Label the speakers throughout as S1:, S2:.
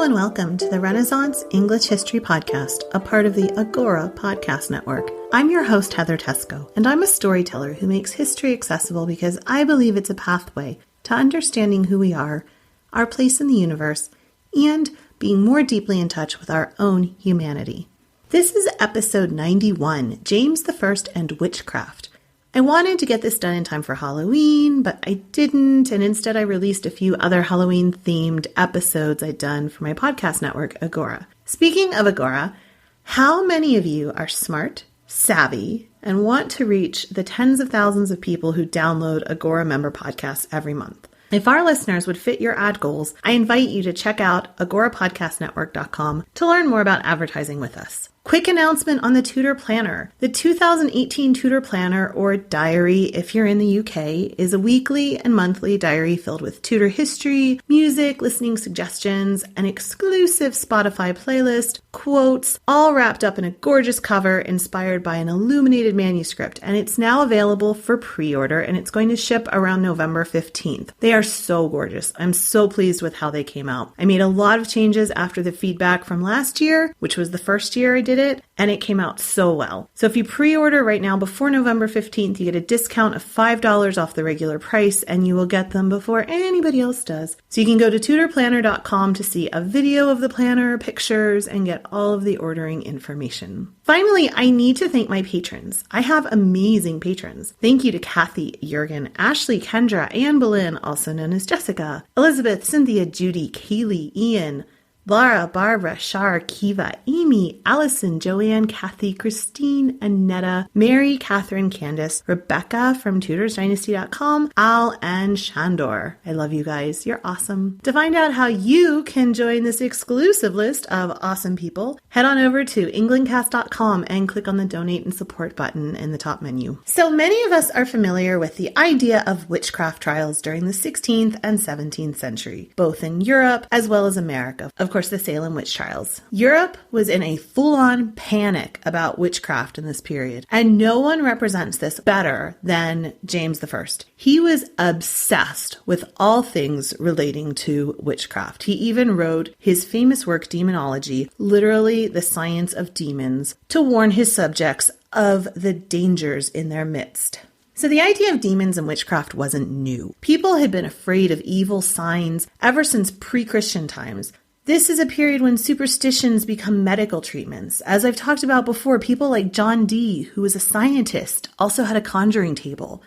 S1: and welcome to the Renaissance English History Podcast, a part of the Agora Podcast Network. I'm your host, Heather Tesco, and I'm a storyteller who makes history accessible because I believe it's a pathway to understanding who we are, our place in the universe, and being more deeply in touch with our own humanity. This is episode 91, James I and Witchcraft. I wanted to get this done in time for Halloween, but I didn't, and instead I released a few other Halloween-themed episodes I'd done for my podcast network, Agora. Speaking of Agora, how many of you are smart, savvy, and want to reach the tens of thousands of people who download Agora member podcasts every month? If our listeners would fit your ad goals, I invite you to check out agorapodcastnetwork.com to learn more about advertising with us. Quick announcement on the Tutor Planner. The 2018 Tutor Planner, or diary if you're in the UK, is a weekly and monthly diary filled with tutor history, music, listening suggestions, an exclusive Spotify playlist, quotes, all wrapped up in a gorgeous cover inspired by an illuminated manuscript. And it's now available for pre-order, and it's going to ship around November 15th. They are so gorgeous. I'm so pleased with how they came out. I made a lot of changes after the feedback from last year, which was the first year I did it, and it came out so well. So if you pre-order right now before November 15th, you get a discount of $5 off the regular price, and you will get them before anybody else does. So you can go to tutorplanner.com to see a video of the planner, pictures, and get all of the ordering information. Finally, I need to thank my patrons. I have amazing patrons. Thank you to Kathy, Jurgen, Ashley, Kendra, Anne Boleyn, also known as Jessica, Elizabeth, Cynthia, Judy, Kaylee, Ian, Lara, Barbara, Shar, Kiva, Amy, Allison, Joanne, Kathy, Christine, Annetta, Mary, Catherine, Candace, Rebecca from tutorsdynasty.com, Al, and Shandor. I love you guys. You're awesome. To find out how you can join this exclusive list of awesome people, head on over to englandcast.com and click on the donate and support button in the top menu. So many of us are familiar with the idea of witchcraft trials during the 16th and 17th century, both in Europe as well as America. Of course, the Salem witch trials. Europe was in a full-on panic about witchcraft in this period, and no one represents this better than James I. He was obsessed with all things relating to witchcraft. He even wrote his famous work, Demonology, literally the science of demons, to warn his subjects of the dangers in their midst. So the idea of demons and witchcraft wasn't new. People had been afraid of evil signs ever since pre-Christian times. This is a period when superstitions become medical treatments. As I've talked about before, people like John Dee, who was a scientist, also had a conjuring table.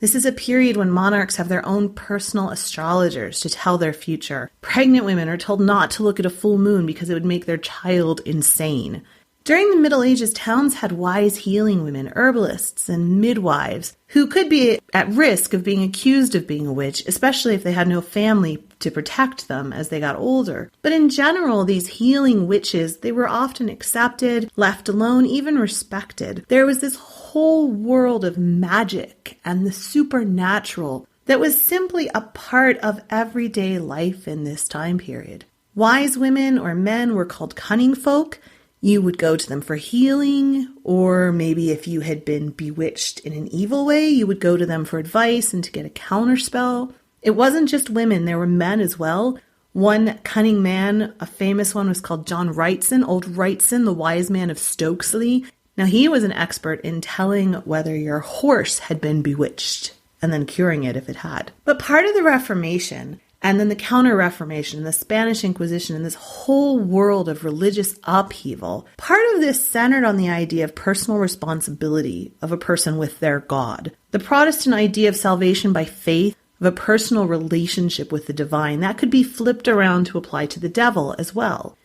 S1: This is a period when monarchs have their own personal astrologers to tell their future. Pregnant women are told not to look at a full moon because it would make their child insane. During the Middle Ages, towns had wise healing women, herbalists, and midwives who could be at risk of being accused of being a witch, especially if they had no family to protect them as they got older. But in general, these healing witches, they were often accepted, left alone, even respected. There was this whole world of magic and the supernatural that was simply a part of everyday life in this time period. Wise women or men were called cunning folk. You would go to them for healing, or maybe if you had been bewitched in an evil way, you would go to them for advice and to get a counterspell. It wasn't just women, there were men as well. One cunning man, a famous one, was called John Wrightson, old Wrightson, the wise man of Stokesley. Now he was an expert in telling whether your horse had been bewitched and then curing it if it had. But part of the Reformation, and then the Counter-Reformation, the Spanish Inquisition, and this whole world of religious upheaval, part of this centered on the idea of personal responsibility of a person with their God. The Protestant idea of salvation by faith, of a personal relationship with the divine, that could be flipped around to apply to the devil as well.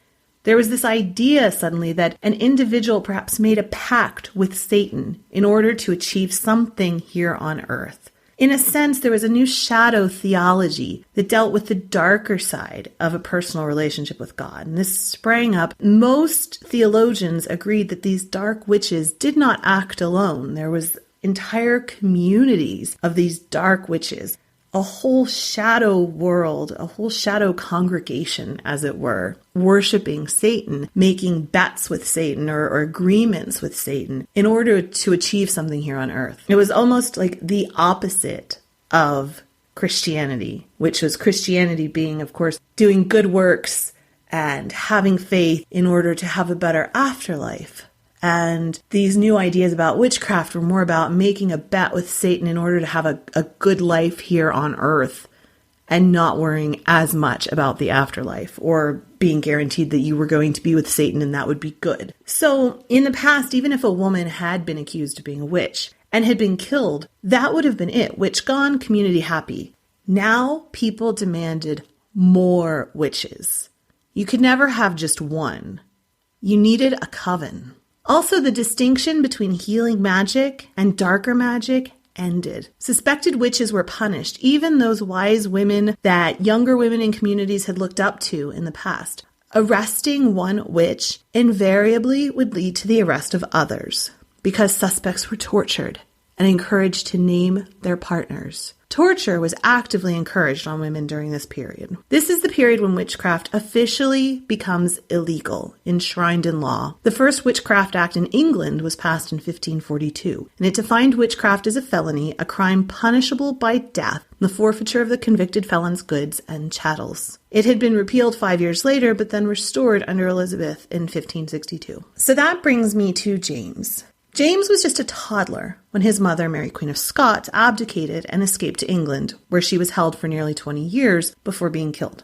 S1: There was this idea suddenly that an individual perhaps made a pact with Satan in order to achieve something here on earth. In a sense, there was a new shadow theology that dealt with the darker side of a personal relationship with God. And this sprang up. Most theologians agreed that these dark witches did not act alone. There was entire communities of these dark witches, a whole shadow world, a whole shadow congregation, as it were, worshiping Satan, making bets with Satan or agreements with Satan in order to achieve something here on earth. It was almost like the opposite of Christianity, which was Christianity being, of course, doing good works and having faith in order to have a better afterlife. And these new ideas about witchcraft were more about making a bet with Satan in order to have a good life here on earth and not worrying as much about the afterlife or being guaranteed that you were going to be with Satan and that would be good. So in the past, even if a woman had been accused of being a witch and had been killed, that would have been it. Witch gone, community happy. Now people demanded more witches. You could never have just one. You needed a coven. Also, the distinction between healing magic and darker magic ended. Suspected witches were punished, even those wise women that younger women in communities had looked up to in the past. Arresting one witch invariably would lead to the arrest of others because suspects were tortured and encouraged to name their partners. Torture was actively encouraged on women during this period. This is the period when witchcraft officially becomes illegal, enshrined in law. The first Witchcraft Act in England was passed in 1542, and it defined witchcraft as a felony, a crime punishable by death, the forfeiture of the convicted felon's goods and chattels. It had been repealed 5 years later, but then restored under Elizabeth in 1562. So that brings me to James. James was just a toddler when his mother, Mary Queen of Scots, abdicated and escaped to England, where she was held for nearly 20 years before being killed.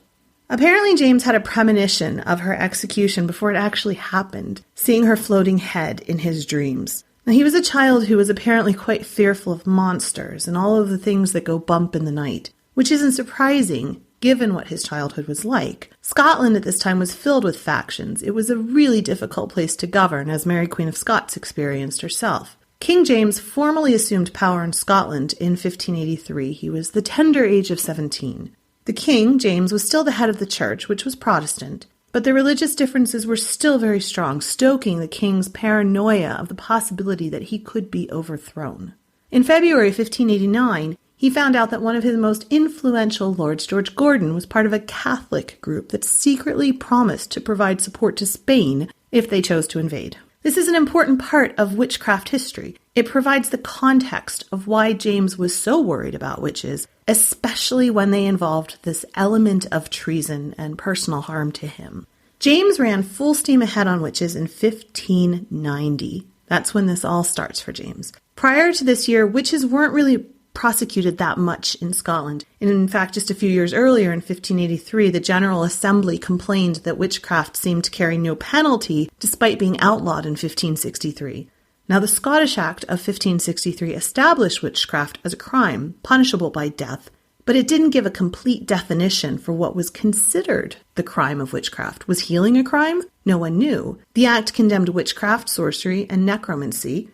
S1: Apparently, James had a premonition of her execution before it actually happened, seeing her floating head in his dreams. Now, he was a child who was apparently quite fearful of monsters and all of the things that go bump in the night, which isn't surprising given what his childhood was like. Scotland at this time was filled with factions. It was a really difficult place to govern, as Mary Queen of Scots experienced herself. King James formally assumed power in Scotland in 1583. He was the tender age of 17. The king, James, was still the head of the church, which was Protestant, but the religious differences were still very strong, stoking the king's paranoia of the possibility that he could be overthrown. In February 1589, he found out that one of his most influential lords, George Gordon, was part of a Catholic group that secretly promised to provide support to Spain if they chose to invade. This is an important part of witchcraft history. It provides the context of why James was so worried about witches, especially when they involved this element of treason and personal harm to him. James ran full steam ahead on witches in 1590. That's when this all starts for James. Prior to this year, witches weren't really prosecuted that much in Scotland. And in fact, just a few years earlier, in 1583, the General Assembly complained that witchcraft seemed to carry no penalty despite being outlawed in 1563. Now, the Scottish Act of 1563 established witchcraft as a crime, punishable by death, but it didn't give a complete definition for what was considered the crime of witchcraft. Was healing a crime? No one knew. The Act condemned witchcraft, sorcery, and necromancy.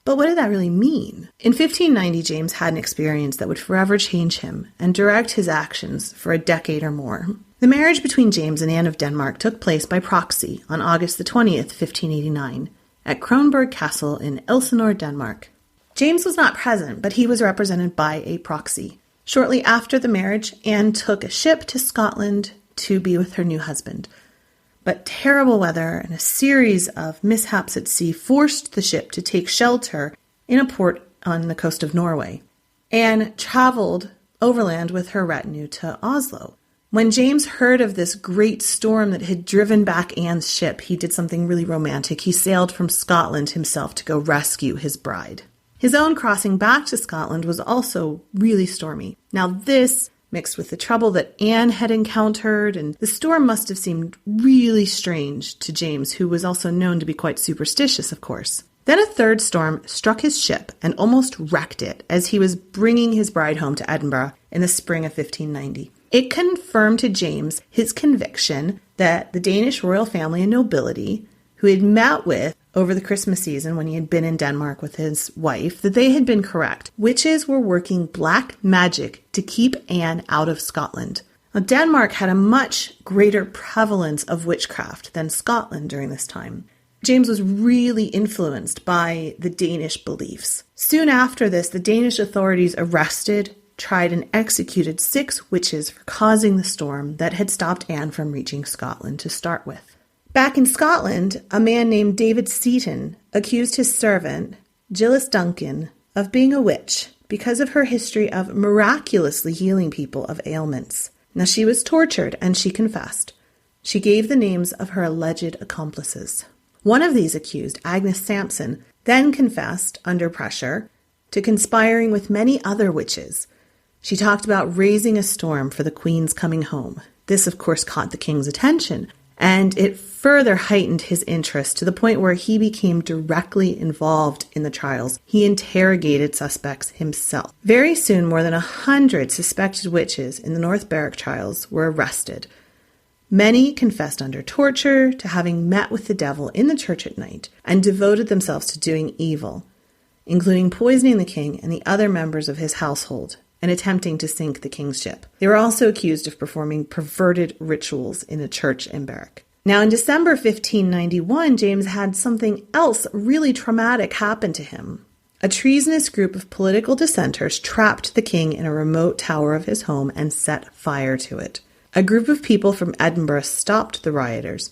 S1: But what did that really mean? In 1590, James had an experience that would forever change him and direct his actions for a decade or more. The marriage between James and Anne of Denmark took place by proxy on August the 20th, 1589, at Kronborg Castle in Elsinore, Denmark. James was not present, but he was represented by a proxy. Shortly after the marriage, Anne took a ship to Scotland to be with her new husband. But terrible weather and a series of mishaps at sea forced the ship to take shelter in a port on the coast of Norway. Anne traveled overland with her retinue to Oslo. When James heard of this great storm that had driven back Anne's ship, he did something really romantic. He sailed from Scotland himself to go rescue his bride. His own crossing back to Scotland was also really stormy. Now this, mixed with the trouble that Anne had encountered, and the storm must have seemed really strange to James, who was also known to be quite superstitious, of course. Then a third storm struck his ship and almost wrecked it as he was bringing his bride home to Edinburgh in the spring of 1590. It confirmed to James his conviction that the Danish royal family and nobility, who he had met with over the Christmas season when he had been in Denmark with his wife, that they had been correct. Witches were working black magic to keep Anne out of Scotland. Now, Denmark had a much greater prevalence of witchcraft than Scotland during this time. James was really influenced by the Danish beliefs. Soon after this, the Danish authorities arrested, tried, and executed 6 witches for causing the storm that had stopped Anne from reaching Scotland to start with. Back in Scotland, a man named David Seaton accused his servant, Gillis Duncan, of being a witch because of her history of miraculously healing people of ailments. Now, she was tortured and she confessed. She gave the names of her alleged accomplices. One of these accused, Agnes Sampson, then confessed under pressure to conspiring with many other witches. She talked about raising a storm for the Queen's coming home. This, of course, caught the king's attention, and it further heightened his interest to the point where he became directly involved in the trials. He interrogated suspects himself. Very soon, more than 100 suspected witches in the North Berwick trials were arrested. Many confessed under torture to having met with the devil in the church at night and devoted themselves to doing evil, including poisoning the king and the other members of his household and attempting to sink the king's ship. They were also accused of performing perverted rituals in a church in Berwick. Now, in December 1591, James had something else really traumatic happen to him. A treasonous group of political dissenters trapped the king in a remote tower of his home and set fire to it. A group of people from Edinburgh stopped the rioters,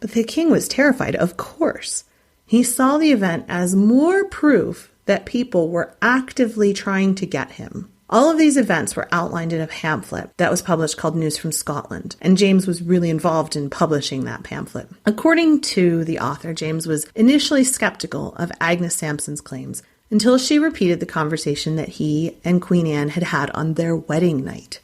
S1: but the king was terrified, of course. He saw the event as more proof that people were actively trying to get him. All of these events were outlined in a pamphlet that was published called News from Scotland, and James was really involved in publishing that pamphlet. According to the author, James was initially skeptical of Agnes Sampson's claims until she repeated the conversation that he and Queen Anne had had on their wedding night.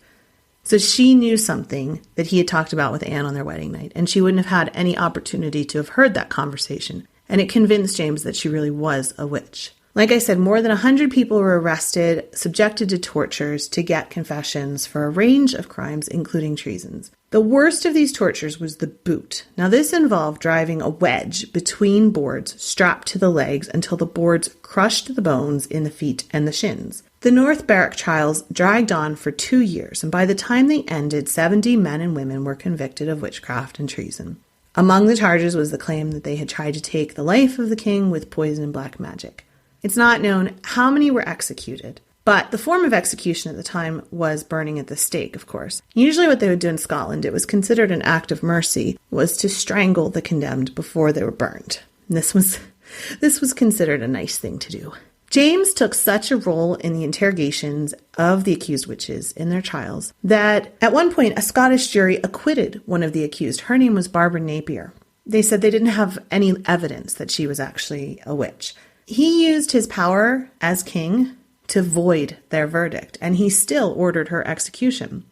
S1: So she knew something that he had talked about with Anne on their wedding night, and she wouldn't have had any opportunity to have heard that conversation. And it convinced James that she really was a witch. Like I said, more than 100 people were arrested, subjected to tortures to get confessions for a range of crimes, including treasons. The worst of these tortures was the boot. Now, this involved driving a wedge between boards strapped to the legs until the boards crushed the bones in the feet and the shins. The North Berwick trials dragged on for 2 years, and by the time they ended, 70 men and women were convicted of witchcraft and treason. Among the charges was the claim that they had tried to take the life of the king with poison and black magic. It's not known how many were executed, but the form of execution at the time was burning at the stake, of course. Usually what they would do in Scotland, it was considered an act of mercy, was to strangle the condemned before they were burned. And this was considered a nice thing to do. James took such a role in the interrogations of the accused witches in their trials that at one point a Scottish jury acquitted one of the accused. Her name was Barbara Napier. They said they didn't have any evidence that she was actually a witch. He used his power as king to void their verdict, and he still ordered her execution.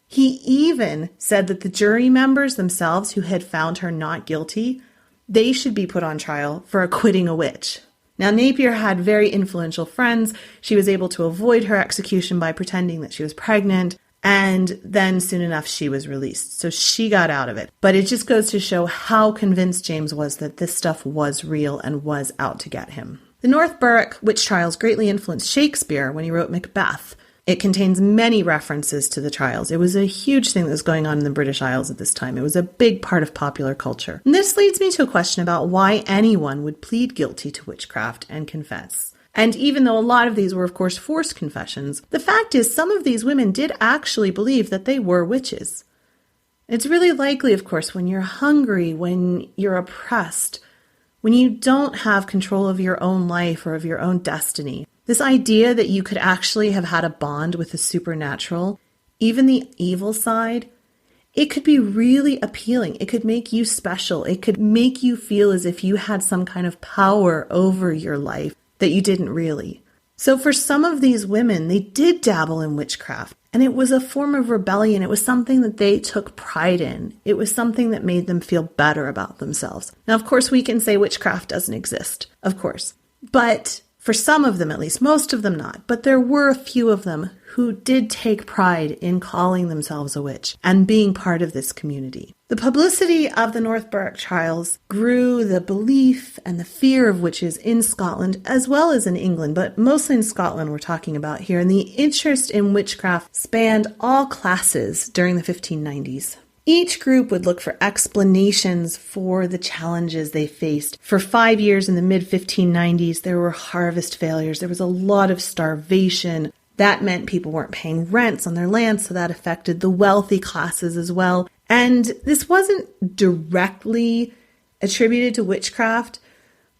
S1: He even said that the jury members themselves who had found her not guilty, they should be put on trial for acquitting a witch. Now, Napier had very influential friends. She was able to avoid her execution by pretending that she was pregnant, and then soon enough she was released. So she got out of it. But it just goes to show how convinced James was that this stuff was real and was out to get him. The North Berwick witch trials greatly influenced Shakespeare when he wrote Macbeth. It contains many references to the trials. It was a huge thing that was going on in the British Isles at this time. It was a big part of popular culture. And this leads me to a question about why anyone would plead guilty to witchcraft and confess. And even though a lot of these were, of course, forced confessions, the fact is some of these women did actually believe that they were witches. It's really likely, of course, when you're hungry, when you're oppressed, when you don't have control of your own life or of your own destiny. This idea that you could actually have had a bond with the supernatural, even the evil side, it could be really appealing. It could make you special. It could make you feel as if you had some kind of power over your life that you didn't really. So for some of these women, they did dabble in witchcraft, and it was a form of rebellion. It was something that they took pride in. It was something that made them feel better about themselves. Now, of course, we can say witchcraft doesn't exist, of course, but for some of them, at least, most of them not. But there were a few of them who did take pride in calling themselves a witch and being part of this community. The publicity of the North Berwick trials grew the belief and the fear of witches in Scotland as well as in England, but mostly in Scotland we're talking about here. And the interest in witchcraft spanned all classes during the 1590s. Each group would look for explanations for the challenges they faced. For 5 years in the mid-1590s, there were harvest failures. There was a lot of starvation. That meant people weren't paying rents on their land, so that affected the wealthy classes as well. And this wasn't directly attributed to witchcraft,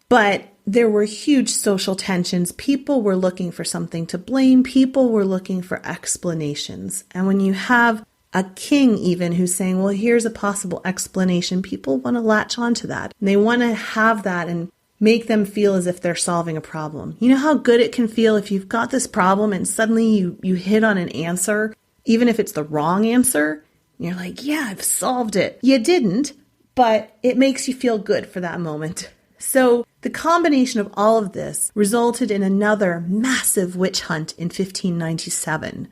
S1: but there were huge social tensions. People were looking for something to blame. People were looking for explanations. And when you have a king even who's saying, well, here's a possible explanation. People want to latch onto that. And they want to have that and make them feel as if they're solving a problem. You know how good it can feel if you've got this problem and suddenly you hit on an answer, even if it's the wrong answer? You're like, yeah, I've solved it. You didn't, but it makes you feel good for that moment. So the combination of all of this resulted in another massive witch hunt in 1597.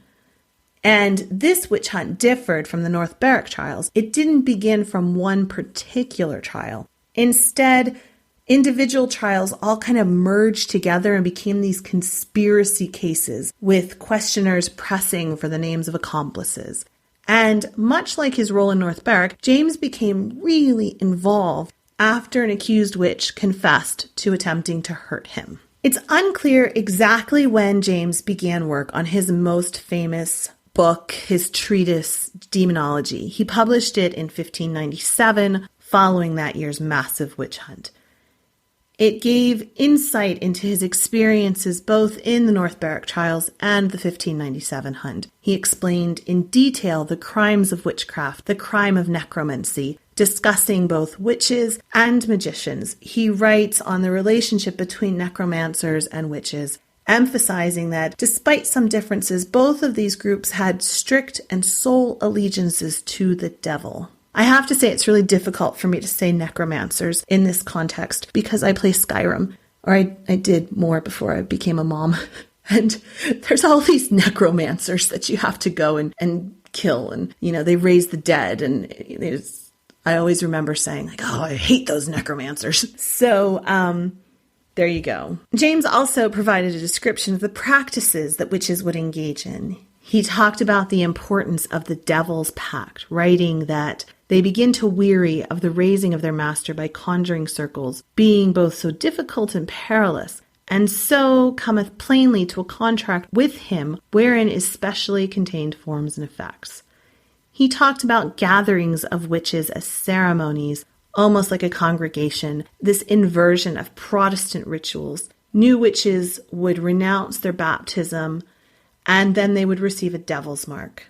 S1: And this witch hunt differed from the North Berwick trials. It didn't begin from one particular trial. Instead, individual trials all kind of merged together and became these conspiracy cases with questioners pressing for the names of accomplices. And much like his role in North Berwick, James became really involved after an accused witch confessed to attempting to hurt him. It's unclear exactly when James began work on his most famous book, his treatise, Demonology. He published it in 1597, following that year's massive witch hunt. It gave insight into his experiences both in the North Berwick trials and the 1597 hunt. He explained in detail the crimes of witchcraft, the crime of necromancy, discussing both witches and magicians. He writes on the relationship between necromancers and witches, emphasizing that despite some differences, both of these groups had strict and sole allegiances to the devil. I have to say it's really difficult for me to say necromancers in this context because I play Skyrim, or I did more before I became a mom. And there's all these necromancers that you have to go and kill, and they raise the dead, and I always remember saying like, oh, I hate those necromancers. So there you go. James also provided a description of the practices that witches would engage in. He talked about the importance of the devil's pact, writing that they begin to weary of the raising of their master by conjuring circles, being both so difficult and perilous, and so cometh plainly to a contract with him, wherein is specially contained forms and effects. He talked about gatherings of witches as ceremonies, almost like a congregation, this inversion of Protestant rituals. New witches would renounce their baptism, and then they would receive a devil's mark.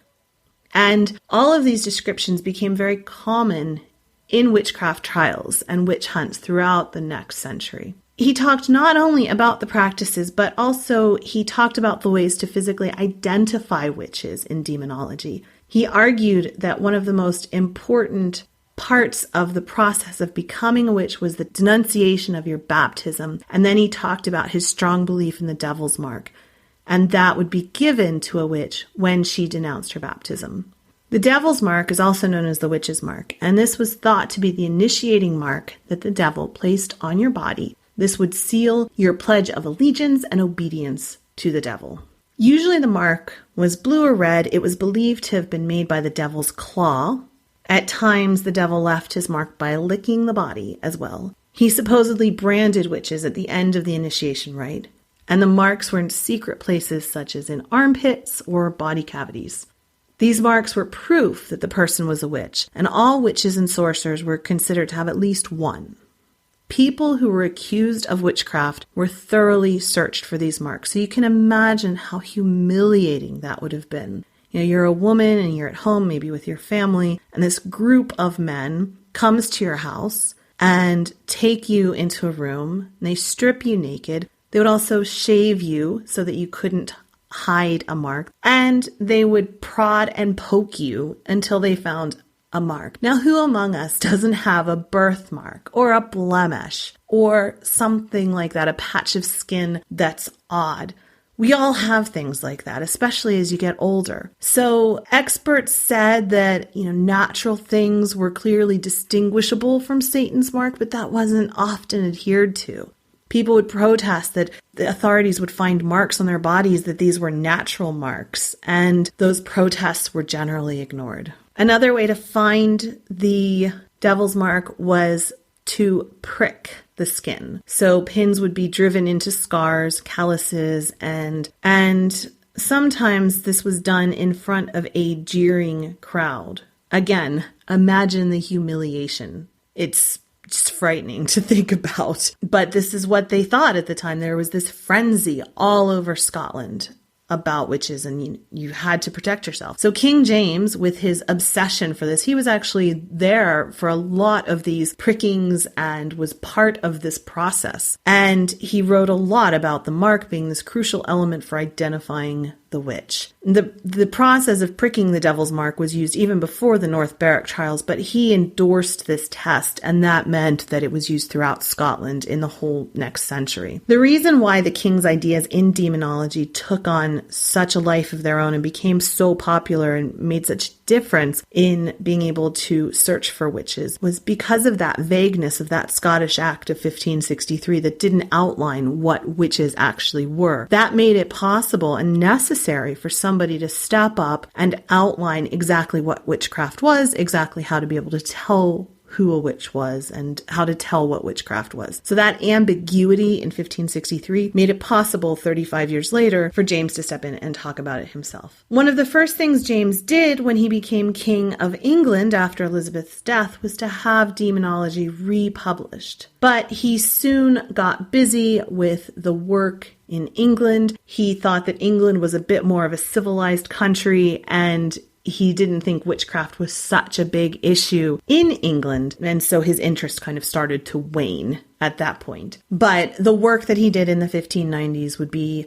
S1: And all of these descriptions became very common in witchcraft trials and witch hunts throughout the next century. He talked not only about the practices, but also he talked about the ways to physically identify witches in demonology. He argued that one of the most important parts of the process of becoming a witch was the denunciation of your baptism. And then he talked about his strong belief in the devil's mark, and that would be given to a witch when she denounced her baptism. The devil's mark is also known as the witch's mark, and this was thought to be the initiating mark that the devil placed on your body. This would seal your pledge of allegiance and obedience to the devil. Usually the mark was blue or red. It was believed to have been made by the devil's claw. At times, the devil left his mark by licking the body as well. He supposedly branded witches at the end of the initiation rite, and the marks were in secret places such as in armpits or body cavities. These marks were proof that the person was a witch, and all witches and sorcerers were considered to have at least one. People who were accused of witchcraft were thoroughly searched for these marks, so you can imagine how humiliating that would have been. You're a woman and you're at home, maybe with your family, and this group of men comes to your house and take you into a room, and they strip you naked. They would also shave you so that you couldn't hide a mark, and they would prod and poke you until they found a mark. Now, who among us doesn't have a birthmark or a blemish or something like that, a patch of skin that's odd? We all have things like that, especially as you get older. So experts said that, natural things were clearly distinguishable from Satan's mark, but that wasn't often adhered to. People would protest that the authorities would find marks on their bodies, that these were natural marks, and those protests were generally ignored. Another way to find the devil's mark was to prick the skin. So pins would be driven into scars, calluses, and sometimes this was done in front of a jeering crowd. Again, imagine the humiliation. It's just frightening to think about. But this is what they thought at the time. There was this frenzy all over Scotland about witches, and you had to protect yourself. So King James, with his obsession for this, he was actually there for a lot of these prickings and was part of this process. And he wrote a lot about the mark being this crucial element for identifying the witch. The process of pricking the devil's mark was used even before the North Berwick trials, but he endorsed this test, and that meant that it was used throughout Scotland in the whole next century. The reason why the king's ideas in demonology took on such a life of their own and became so popular and made such difference in being able to search for witches was because of that vagueness of that Scottish Act of 1563 that didn't outline what witches actually were. That made it possible and necessary for somebody to step up and outline exactly what witchcraft was, exactly how to be able to tell who a witch was and how to tell what witchcraft was. So that ambiguity in 1563 made it possible 35 years later for James to step in and talk about it himself. One of the first things James did when he became King of England after Elizabeth's death was to have demonology republished. But he soon got busy with the work in England. He thought that England was a bit more of a civilized country, and he didn't think witchcraft was such a big issue in England, and so his interest kind of started to wane at that point. But the work that he did in the 1590s would be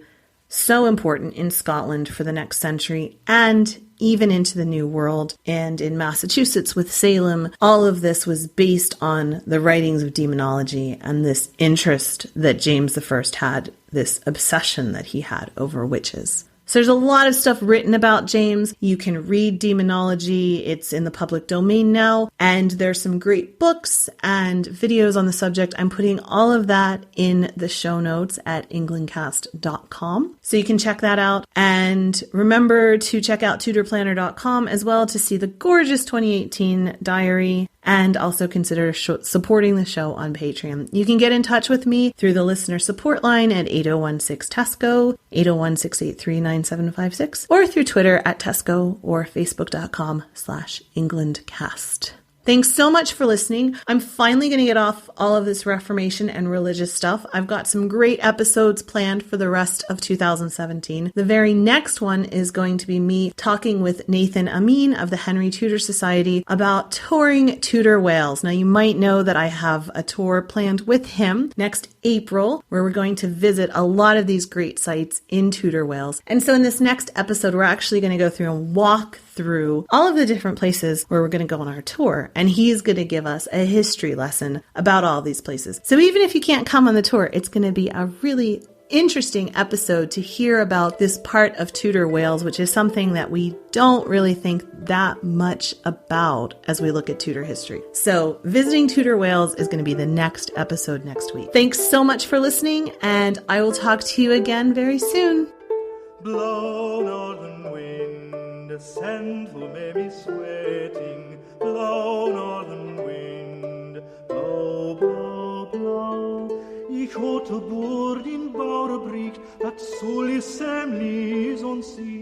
S1: so important in Scotland for the next century and even into the New World. And in Massachusetts with Salem, all of this was based on the writings of demonology and this interest that James I had, this obsession that he had over witches. So there's a lot of stuff written about James. You can read Demonology. It's in the public domain now. And there's some great books and videos on the subject. I'm putting all of that in the show notes at englandcast.com. So you can check that out. And remember to check out tutorplanner.com as well to see the gorgeous 2018 diary. And also consider supporting the show on Patreon. You can get in touch with me through the listener support line at 8016-TESCO, 801-683-9756, or through Twitter at Tesco or facebook.com/EnglandCast. Thanks so much for listening. I'm finally going to get off all of this Reformation and religious stuff. I've got some great episodes planned for the rest of 2017. The very next one is going to be me talking with Nathan Amin of the Henry Tudor Society about touring Tudor Wales. Now, you might know that I have a tour planned with him next April, where we're going to visit a lot of these great sites in Tudor Wales. And so in this next episode, we're actually going to go through and walk through all of the different places where we're going to go on our tour. And he's going to give us a history lesson about all these places. So even if you can't come on the tour, it's going to be a really interesting episode to hear about this part of Tudor Wales, which is something that we don't really think that much about as we look at Tudor history. So visiting Tudor Wales is going to be the next episode next week. Thanks so much for listening, and I will talk to you again very soon.
S2: Blow, northern wind, ascend who may be sweating. Blow, northern wind, blow, blow, blow. Ich hatte Bord in Bauerbrick, at Solis Semlis on sea.